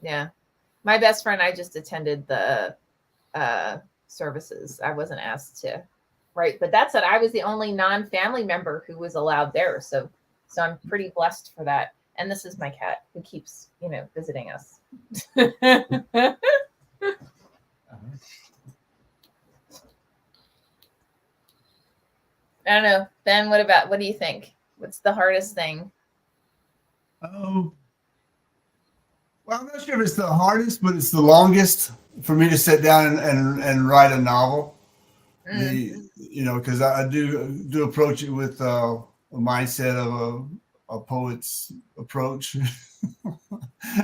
Yeah. My best friend, I just attended the services. I wasn't asked to write, but that said, I was the only non-family member who was allowed there. So I'm pretty blessed for that. And this is my cat who keeps, visiting us. I don't know. Ben, what do you think? What's the hardest thing? Oh, well, I'm not sure if it's the hardest, but it's the longest for me to sit down and write a novel. Because I do approach it with a mindset of a poet's approach,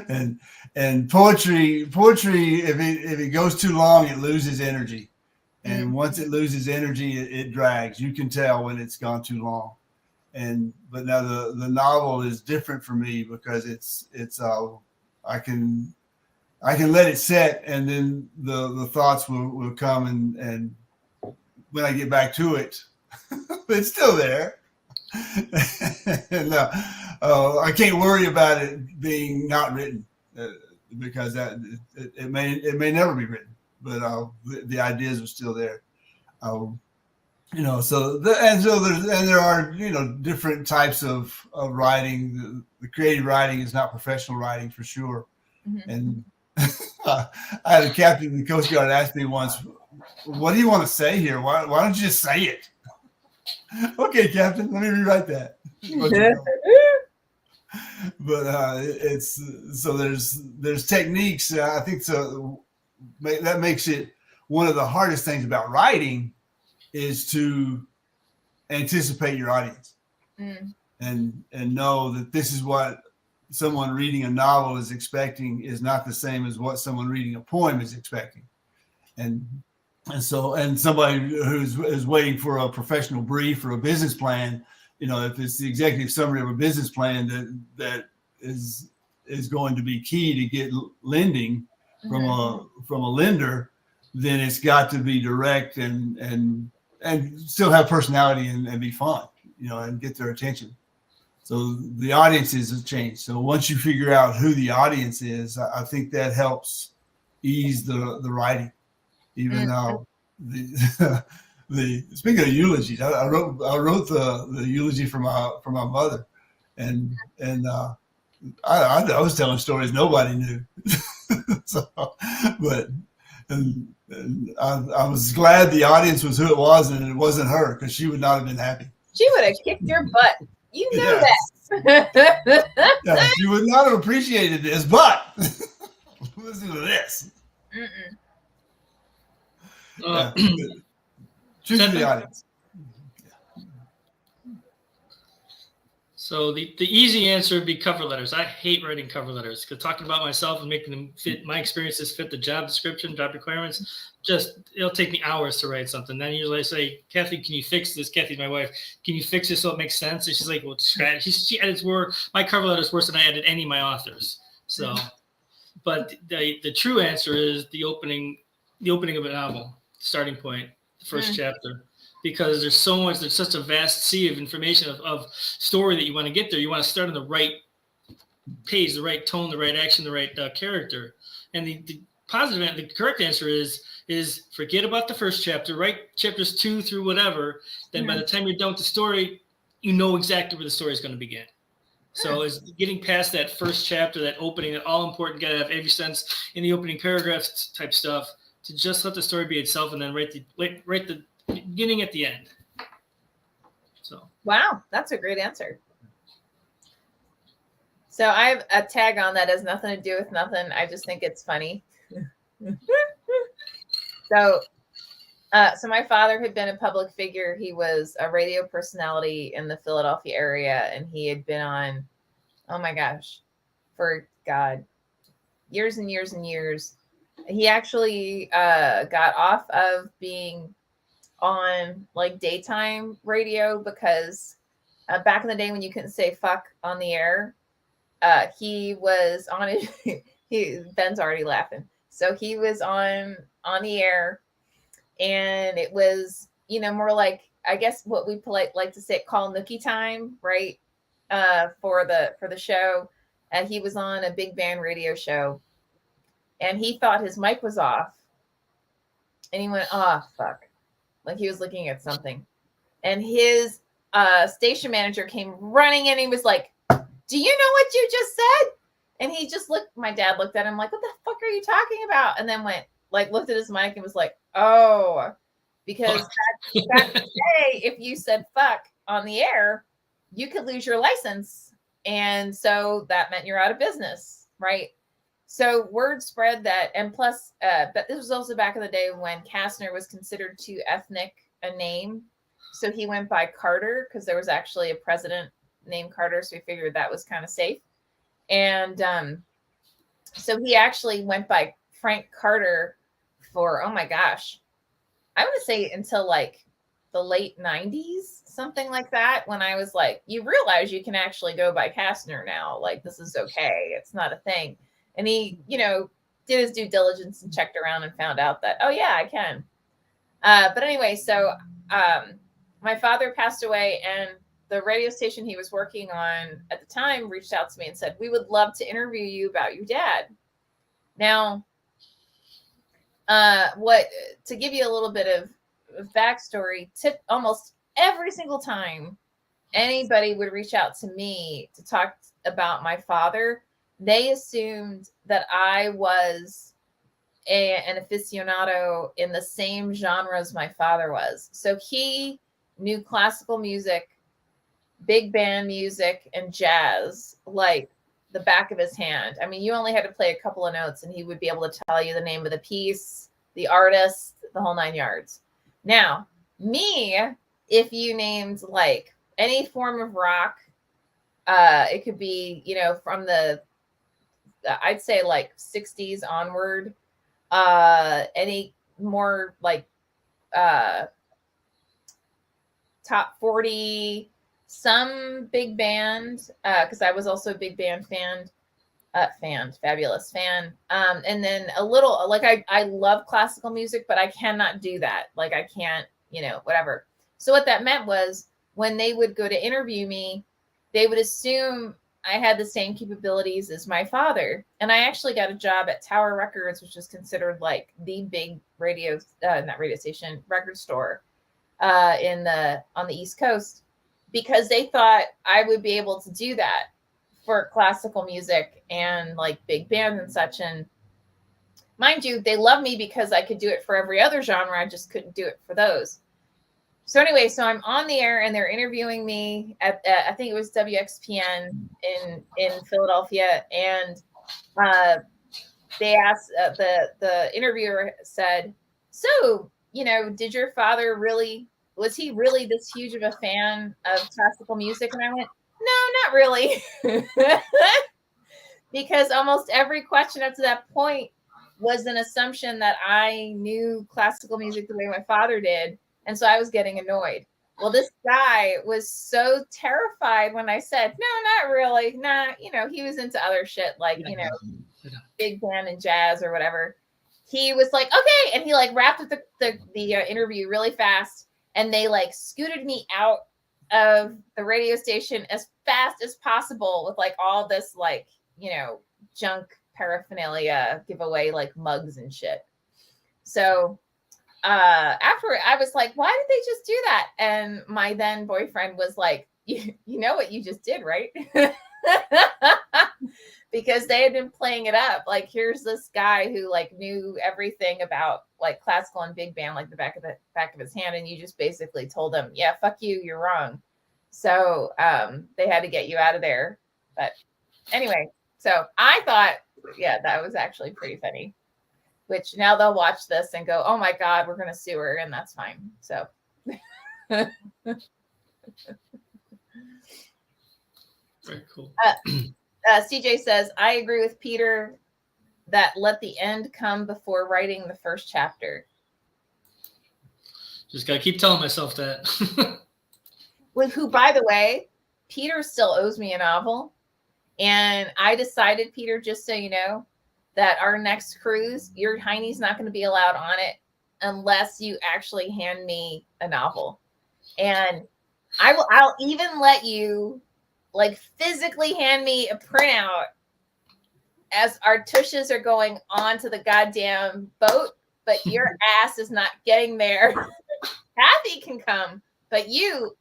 and poetry, if it goes too long, it loses energy, and once it loses energy, it drags. You can tell when it's gone too long. But now the novel is different for me because it's I can let it set, and then the thoughts will come, and when I get back to it, it's still there. And I can't worry about it being not written because it may never be written, but the ideas are still there. So there are different types of writing. The creative writing is not professional writing for sure. And I had a captain in the Coast Guard ask me once, "What do you want to say here? Why don't you just say it?" Okay, Captain, let me rewrite that. But it's so there's techniques. I think so that makes it one of the hardest things about writing is to anticipate your audience and know that this is what someone reading a novel is expecting is not the same as what someone reading a poem is expecting. And somebody who's waiting for a professional brief or a business plan, if it's the executive summary of a business plan that is going to be key to get lending from a lender, then it's got to be direct and still have personality and be fun, and get their attention. So the audiences have changed. So once you figure out who the audience is, I think that helps ease the writing. Even though the speaking of eulogies, I wrote the eulogy for my mother, and I was telling stories nobody knew. So, but I was glad the audience was who it was, and it wasn't her, because she would not have been happy. She would have kicked your butt. You know that. Yeah, she would not have appreciated this, but listen to this. Choose the audience. So the easy answer would be cover letters. I hate writing cover letters because talking about myself and making them fit my experiences, fit the job description, job requirements, it'll take me hours to write something. Then usually I say, Kathy, can you fix this? Kathy's my wife. Can you fix this so it makes sense? And she's like, well, scratch. She edits my cover letter is worse than I edit any of my authors. So, but the true answer is the opening of a novel, starting point, the first chapter. Because there's such a vast sea of information of story that you want to get there. You want to start on the right page, the right tone, the right action, the right character. And the correct answer is forget about the first chapter, write chapters 2 through whatever. Then by the time you're done with the story, you know exactly where the story is going to begin. So is getting past that first chapter, that opening, that all important, got to have every sense in the opening paragraphs type stuff, to just let the story be itself, and then write the beginning at the end. So wow, that's a great answer. So I have a tag on that has nothing to do with nothing. I just think it's funny. So my father had been a public figure. He was a radio personality in the Philadelphia area, and he had been on, oh my gosh, for God, years and years and years. He actually got off of being on like daytime radio because back in the day when you couldn't say fuck on the air, he was on it. Ben's already laughing. So he was on the air, and it was, more like, I guess what we like to say, call nookie time, right? For the show. He was on a big band radio show, and he thought his mic was off, and he went, oh, fuck. Like he was looking at something, and his station manager came running in. And he was like, do you know what you just said? And he just my dad looked at him like, what the fuck are you talking about? And then looked at his mic and was like, oh, because back in the day, if you said fuck on the air, you could lose your license. And so that meant you're out of business, right? So word spread that, and plus, but this was also back in the day when Kastner was considered too ethnic a name. So he went by Carter because there was actually a president named Carter. So we figured that was kind of safe. And so he actually went by Frank Carter for, oh my gosh, I want to say until like the late 90s, something like that, when I was like, you realize you can actually go by Kastner now. Like, this is okay. It's not a thing. And he, did his due diligence and checked around and found out that, oh, yeah, I can. But anyway, so my father passed away, and the radio station he was working on at the time reached out to me and said, we would love to interview you about your dad. Now, to give you a little bit of backstory, almost every single time anybody would reach out to me to talk about my father, they assumed that I was an aficionado in the same genre as my father was. So he knew classical music, big band music, and jazz like the back of his hand. I mean, you only had to play a couple of notes and he would be able to tell you the name of the piece, the artist, the whole 9 yards. Now, me, if you named like any form of rock, it could be, from I'd say like 60s onward, any more like top 40, some big band, because I was also a big band fabulous fan. And then a little, like I love classical music, but I cannot do that. Like I can't, whatever. So what that meant was when they would go to interview me, they would assume I had the same capabilities as my father. And I actually got a job at Tower Records, which is considered like the big record store on the East Coast, because they thought I would be able to do that for classical music and like big bands and such. And mind you, they love me because I could do it for every other genre. I just couldn't do it for those. So anyway, so I'm on the air and they're interviewing me at I think it was WXPN in Philadelphia, and they asked the interviewer said, "So, did your father was he really this huge of a fan of classical music?" And I went, No, not really. Because almost every question up to that point was an assumption that I knew classical music the way my father did. And so I was getting annoyed. Well, this guy was so terrified when I said, no, not really. Nah, he was into other shit like, big band and jazz or whatever. He was like, okay. And he like wrapped up the interview really fast. And they like scooted me out of the radio station as fast as possible with like all this like, junk paraphernalia, giveaway like mugs and shit. So after I was like, why did they just do that? And my then boyfriend was like, you know what you just did, right? Because they had been playing it up. Like, here's this guy who like knew everything about like classical and big band, like the back of his hand. And you just basically told him, yeah, fuck you, you're wrong. So they had to get you out of there. But anyway, so I thought, yeah, that was actually pretty funny. Which now they'll watch this and go, oh my God, we're going to sue her. And that's fine. So. Very cool. CJ says, I agree with Peter that let the end come before writing the first chapter. Just got to keep telling myself that. Who, by the way, Peter still owes me a novel. And I decided, Peter, just so you know, that our next cruise, your Heine's not going to be allowed on it unless you actually hand me a novel. And I'll even let you like physically hand me a printout as our tushes are going onto the goddamn boat, but your ass is not getting there. Kathy can come, but you,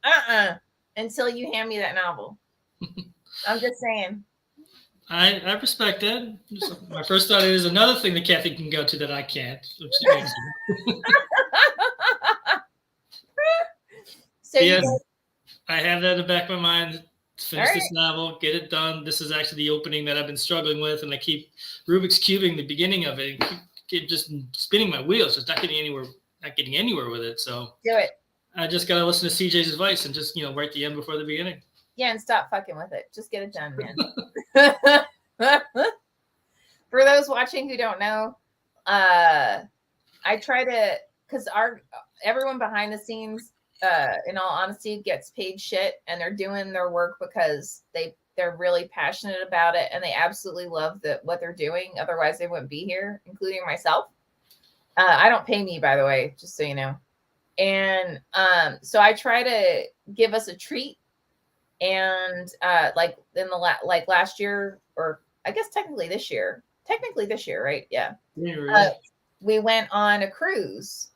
until you hand me that novel. I'm just saying. I respect that. My first thought is another thing that Kathy can go to that I can't. So yes, I have that in the back of my mind. Finish right. this novel, get it done. This is actually the opening that I've been struggling with, and I keep Rubik's cubing the beginning of it, and keep just spinning my wheels, just not getting anywhere with it. So do it. I just gotta listen to CJ's advice and just write the end before the beginning. Yeah, and stop fucking with it. Just get it done, man. For those watching who don't know, I try to, because everyone behind the scenes, in all honesty, gets paid shit, and they're doing their work because they're really passionate about it, and they absolutely love what they're doing. Otherwise, they wouldn't be here, including myself. I don't pay me, by the way, just so you know. And so I try to give us a treat. And like in the last year, or I guess technically this year, right? Yeah. We went on a cruise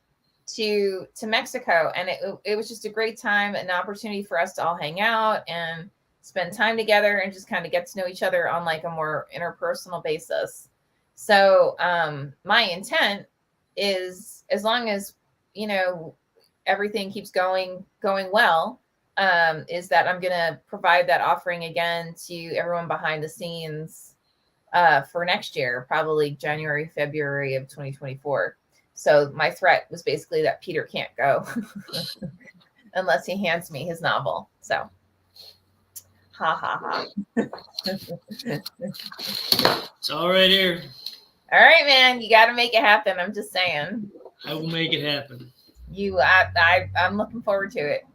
to Mexico, and it was just a great time, an opportunity for us to all hang out and spend time together and just kind of get to know each other on like a more interpersonal basis. So my intent is, as long as everything keeps going well, is that I'm going to provide that offering again to everyone behind the scenes for next year, probably January, February of 2024. So my threat was basically that Peter can't go unless he hands me his novel. So, ha ha ha. It's all right here. All right, man. You got to make it happen. I'm just saying. I will make it happen. I'm looking forward to it.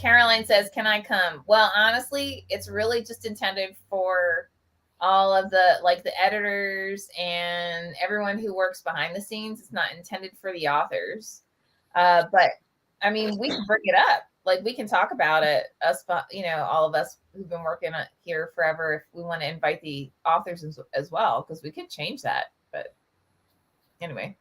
Caroline says, can I come? Well, honestly, it's really just intended for all of the editors and everyone who works behind the scenes. It's not intended for the authors. But I mean, we can bring it up. Like, we can talk about it, all of us who've been working here forever, if we want to invite the authors as well, because we could change that. But anyway.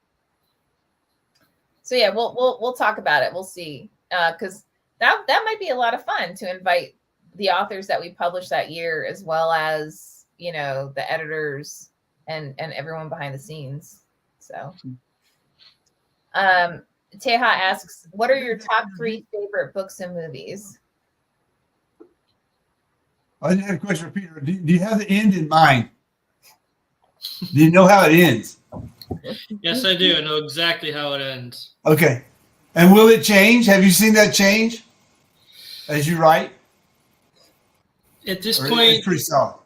So yeah, we'll talk about it. We'll see. Because that might be a lot of fun to invite the authors that we published that year, as well as, the editors and everyone behind the scenes. So, Teha asks, what are your top 3 favorite books and movies? I have a question for Peter. Do you have the end in mind? Do you know how it ends? Yes, I do. I know exactly how it ends. Okay. And will it change? Have you seen that change as you write? At this Or point, it's pretty solid.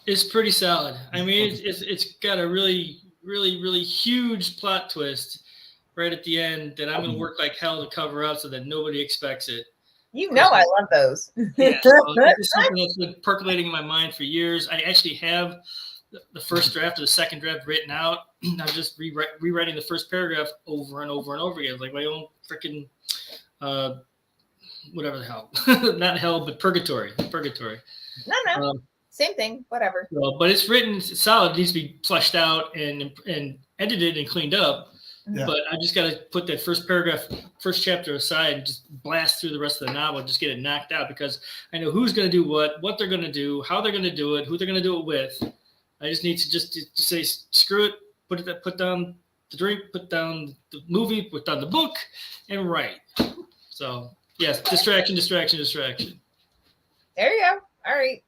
It's pretty solid. I mean, it's got a really, really, really huge plot twist right at the end that I'm going to work like hell to cover up so that nobody expects it. You know, I love those. Yeah, so this is something that's been percolating in my mind for years. I actually have the first draft or the second draft written out. I'm just rewriting the first paragraph over and over and over again, like my own freaking whatever the hell, not hell, but purgatory. No. Same thing, whatever. So, but it's written, it's solid. It needs to be fleshed out and edited and cleaned up. Yeah. But I just got to put that first paragraph, first chapter aside and just blast through the rest of the novel, just get it knocked out because I know who's going to do what they're going to do, how they're going to do it, who they're going to do it with. I just need to just say, screw it, put down the drink, put down the movie, put down the book, and write. So, yes, distraction. There you go. All right.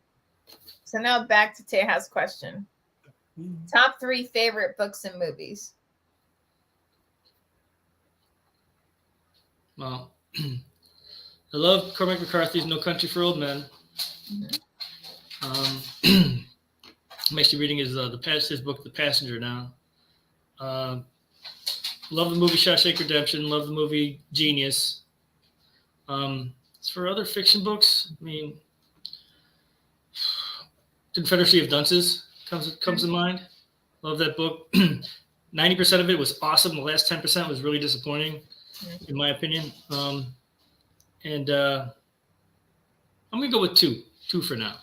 So now back to Teja's question. Top 3 favorite books and movies. Well, I love Cormac McCarthy's No Country for Old Men. Mm-hmm. I'm actually reading his book, The Passenger, now. Love the movie Shawshank Redemption. Love the movie Genius. As for other fiction books, I mean, Confederacy of Dunces comes to mind. Love that book. 90% of it was awesome. The last 10% was really disappointing, in my opinion. And I'm gonna go with two for now.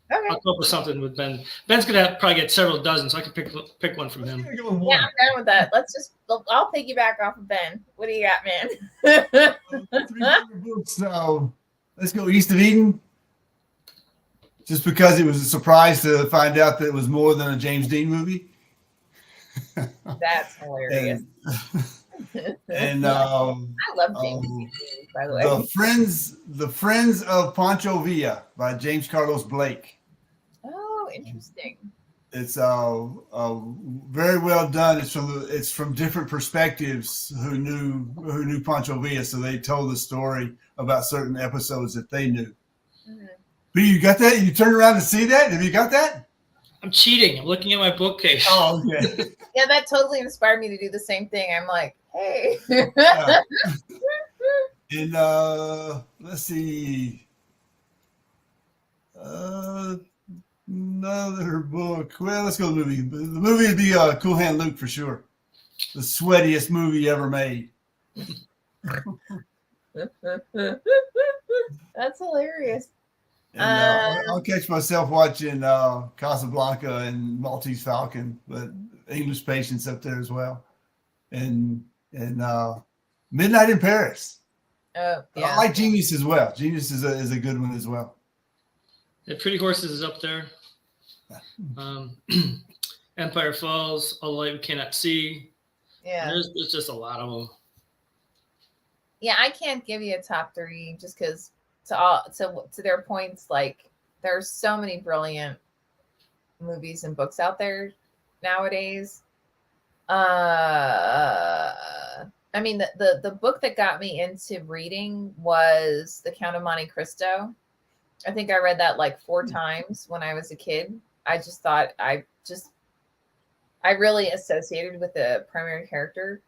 Okay. I'll come up with something with Ben. Ben's gonna probably get several dozen, so I can pick one from him. Yeah, I'm done with that. I'll piggyback off of Ben. What do you got, man? 3 favorite books. So let's go East of Eden. Just because it was a surprise to find out that it was more than a James Dean movie. That's hilarious. And I love James Dean, by the way. The Friends of Pancho Villa by James Carlos Blake. Oh, interesting. It's very well done. It's from different perspectives who knew Pancho Villa, so they told the story about certain episodes that they knew. Mm-hmm. But you got that? You turned around to see that? Have you got that? I'm cheating. I'm looking at my bookcase. Oh, okay. Yeah, that totally inspired me to do the same thing. I'm like, hey. And let's see. Another book. Well, let's go to the movie. The movie would be Cool Hand Luke for sure. The sweatiest movie ever made. That's hilarious. And I'll catch myself watching Casablanca and Maltese Falcon, but English Patience up there as well, and Midnight in Paris. Oh, yeah. I like Genius as well. Genius is a good one as well. The Pretty Horses is up there. Empire Falls, All the Light We Cannot See. Yeah, there's just a lot of them. Yeah, I can't give you a top 3 just because to their points, like there's so many brilliant movies and books out there nowadays. I mean, the book that got me into reading was The Count of Monte Cristo. I think I read that like 4 times when I was a kid. I just thought I really associated with the primary character.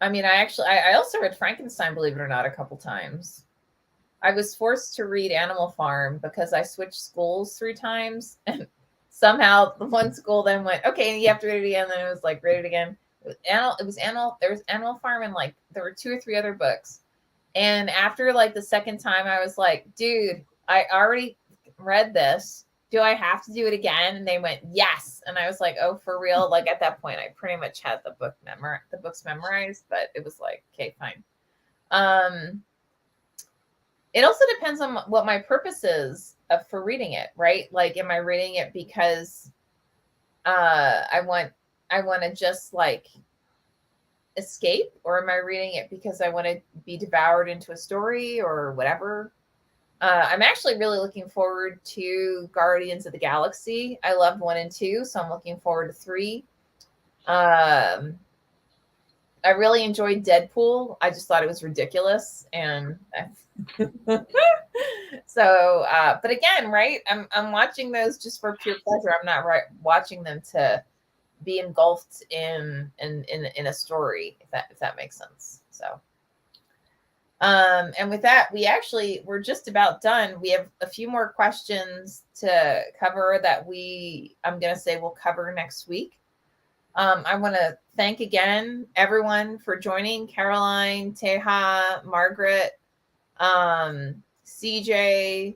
I mean, I also read Frankenstein, believe it or not, a couple times. I was forced to read Animal Farm because I switched schools 3 times, and somehow the one school then went, okay, you have to read it again. Then it was like, read it again. There was Animal Farm, and like there were 2 or 3 other books. And after like the second time, I was like, dude, I already read this. Do I have to do it again? And they went, yes. And I was like, oh, for real? Like at that point, I pretty much had the books memorized, but it was like, okay, fine. It also depends on what my purpose is for reading it, right? Like, am I reading it because I want to just like escape, or am I reading it because I want to be devoured into a story or whatever? I'm actually really looking forward to Guardians of the Galaxy. I loved 1 and 2, so I'm looking forward to 3. I really enjoyed Deadpool. I just thought it was ridiculous, and so. But again, right? I'm watching those just for pure pleasure. I'm not watching them to be engulfed in a story. If that makes sense. So. And with that, we're just about done. We have a few more questions to cover that I'm going to say we'll cover next week. I want to thank again everyone for joining. Caroline, Teha, Margaret, CJ.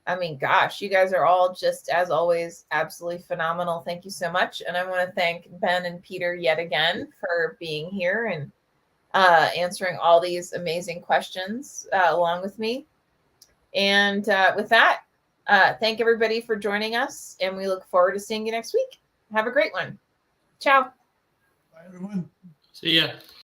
I mean, gosh, you guys are all just, as always, absolutely phenomenal. Thank you so much. And I want to thank Ben and Peter yet again for being here and answering all these amazing questions along with me. And with that, thank everybody for joining us. And we look forward to seeing you next week. Have a great one. Ciao. Bye, everyone. See ya.